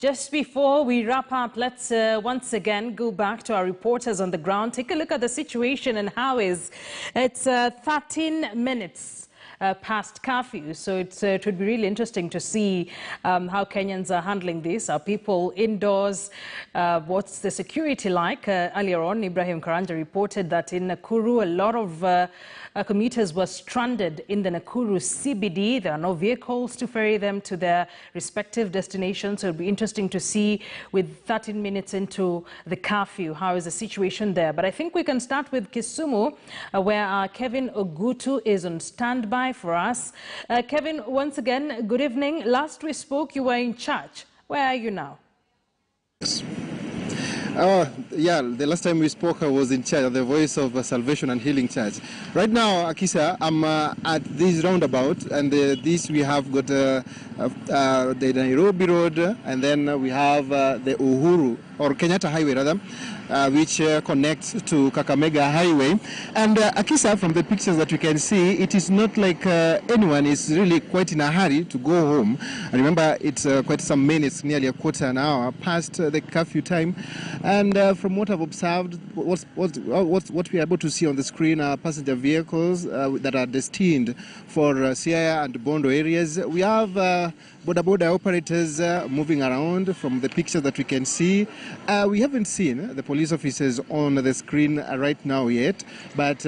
Just before we wrap up, let's once again go back to our reporters on the ground. Take a look at the situation and how it's 13 minutes past curfew. So it would be really interesting to see how Kenyans are handling this. Are people indoors? What's the security like? Earlier on, Ibrahim Karanja reported that in Nakuru, a lot of commuters were stranded in the Nakuru CBD. There are no vehicles to ferry them to their respective destinations. So it'll be interesting to see, with 13 minutes into the curfew, how is the situation there. But I think we can start with Kisumu, where Kevin Ogutu is on standby for us. Kevin, once again, good evening. Last we spoke, you were in church. Where are you now? Yes. Yeah, the last time we spoke I was in church, the Voice of Salvation and Healing Church. Right now, Akisa, I'm at this roundabout, and this we have got the Nairobi Road, and then we have the Uhuru, or Kenyatta Highway rather, which connects to Kakamega Highway. And Akisa, from the pictures that we can see, it is not like anyone is really quite in a hurry to go home. I remember it's quite some minutes, nearly a quarter an hour past the curfew time. And from what I've observed, what we are able to see on the screen are passenger vehicles that are destined for Siaya and Bondo areas. We have border operators moving around from the pictures that we can see. We haven't seen the police officers on the screen right now yet, but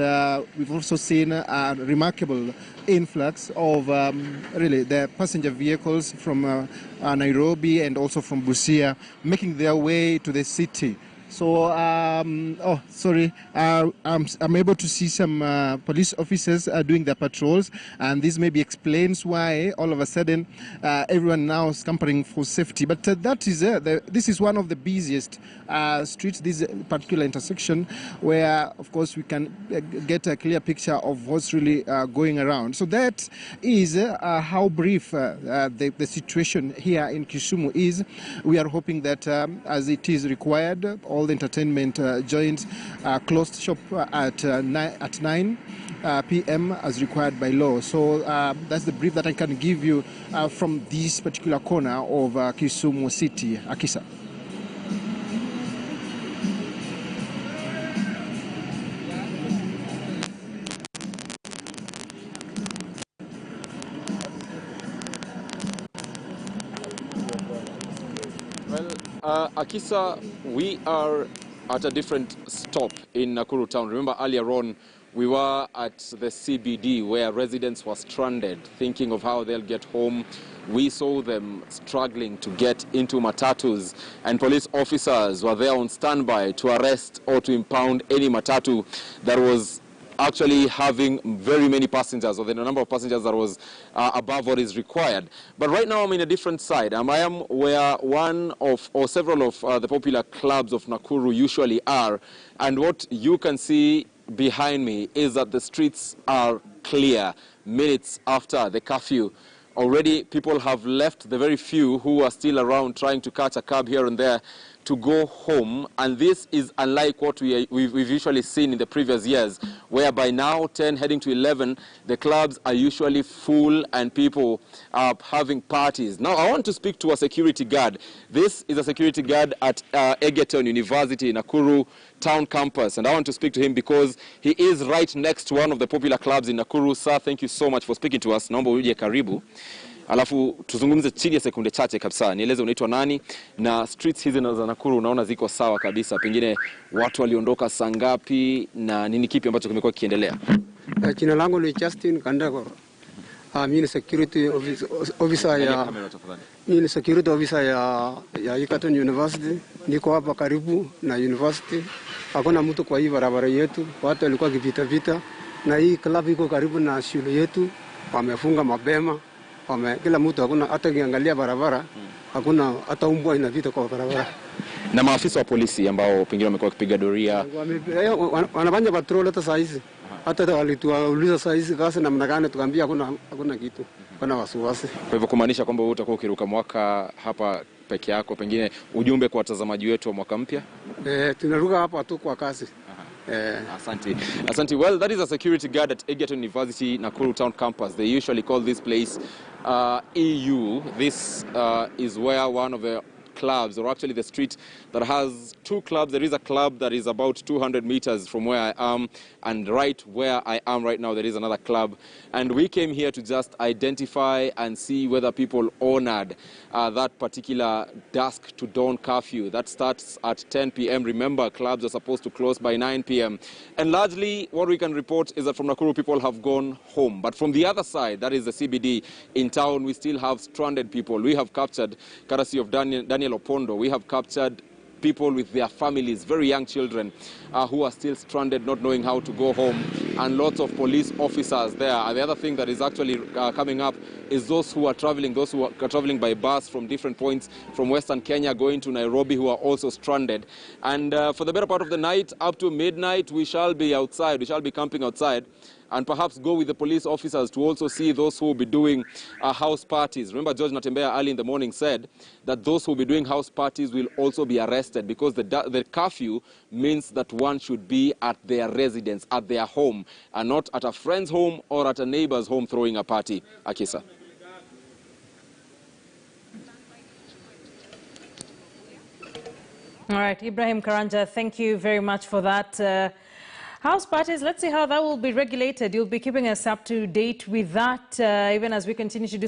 we've also seen a remarkable influx of really the passenger vehicles from Nairobi and also from Busia making their way to the city. So, I'm able to see some police officers doing their patrols, and this maybe explains why all of a sudden everyone now is scampering for safety. But this is one of the busiest streets, this particular intersection, where, of course, we can get a clear picture of what's really going around. So that is how brief the situation here in Kisumu is. We are hoping that as it is required, all the entertainment joints closed shop at 9 p.m. as required by law. So that's the brief that I can give you from this particular corner of Kisumu City. Akisa. Well, Akisa, we are at a different stop in Nakuru town. Remember, earlier on, we were at the CBD where residents were stranded, thinking of how they'll get home. We saw them struggling to get into matatus, and police officers were there on standby to arrest or to impound any matatu that was actually having very many passengers, or the number of passengers that was above what is required. But right now I'm in a different side. I am where one of or several of the popular clubs of Nakuru usually are, and what you can see behind me is that the streets are clear minutes after the curfew. Already people have left, the very few who are still around trying to catch a cab here and there to go home, and this is unlike what we've usually seen in the previous years, where by now 10 heading to 11 the clubs are usually full and people are having parties. Now I want to speak to a security guard. This is a security guard at Egerton University in Nakuru town campus, and I want to speak to him because he is right next to one of the popular clubs in Nakuru. Sir, thank you so much for speaking to us. Naomba uje karibu. Alafu tuzungumze chini ya sekunde chache kabisa. Nieleze unaitwa nani na streets hizi za Nakuru unaona ziko sawa kabisa. Pengine watu waliondoka saa ngapi na nini kipi ambacho kimekuwa kiendelea? Jina langu ni Justin Kandagoro. Mimi ni security officer ya Egerton University. Niko hapa karibu na university. Hakuna mtu kwa hii barabara yetu. Watu walikuwa vita na hii club iko karibu na shule yetu. Wamefunga mapema. Kila mtu hakuna hata kiangalia barabara, hakuna hata umbwa inapita kwa barabara. Na maafisa wa polisi ambao pengine wamekuwa wakipiga doria wanafanya patrol hata saa hizi. Hata walituuliza saa hizi kasi namna gani, tukaambia hakuna kitu. Kuna wasiwasi. Kwa hivyo kumaanisha kwamba wewe utakuwa ukiruka mwaka hapa peke yako, pengine ujumbe kwa watazamaji wetu wa mwaka mpya? Tunaruka hapa tu kwa kasi. Asante. Well, that is a security guard at Egerton University, Nakuru Town Campus. They usually call this place EU. This is where one of the clubs, or actually the street that has 2 clubs. There is a club that is about 200 meters from where I am, and right where I am right now there is another club. And we came here to just identify and see whether people honored that particular dusk to dawn curfew that starts at 10 p.m. Remember, clubs are supposed to close by 9 p.m. And largely what we can report is that from Nakuru people have gone home. But from the other side, that is the CBD in town, we still have stranded people. We have captured, courtesy of Daniel Opondo, we have captured people with their families, very young children who are still stranded, not knowing how to go home, and lots of police officers there. And the other thing that is actually coming up is those who are traveling by bus from different points from Western Kenya going to Nairobi, who are also stranded. And for the better part of the night, up to midnight, we shall be outside, we shall be camping outside, and perhaps go with the police officers to also see those who will be doing house parties. Remember, George Natembea early in the morning said that those who will be doing house parties will also be arrested, because the curfew means that one should be at their residence, at their home, and not at a friend's home or at a neighbor's home throwing a party. Akisa. All right, Ibrahim Karanja, thank you very much for that. House parties, let's see how that will be regulated. You'll be keeping us up to date with that, even as we continue to do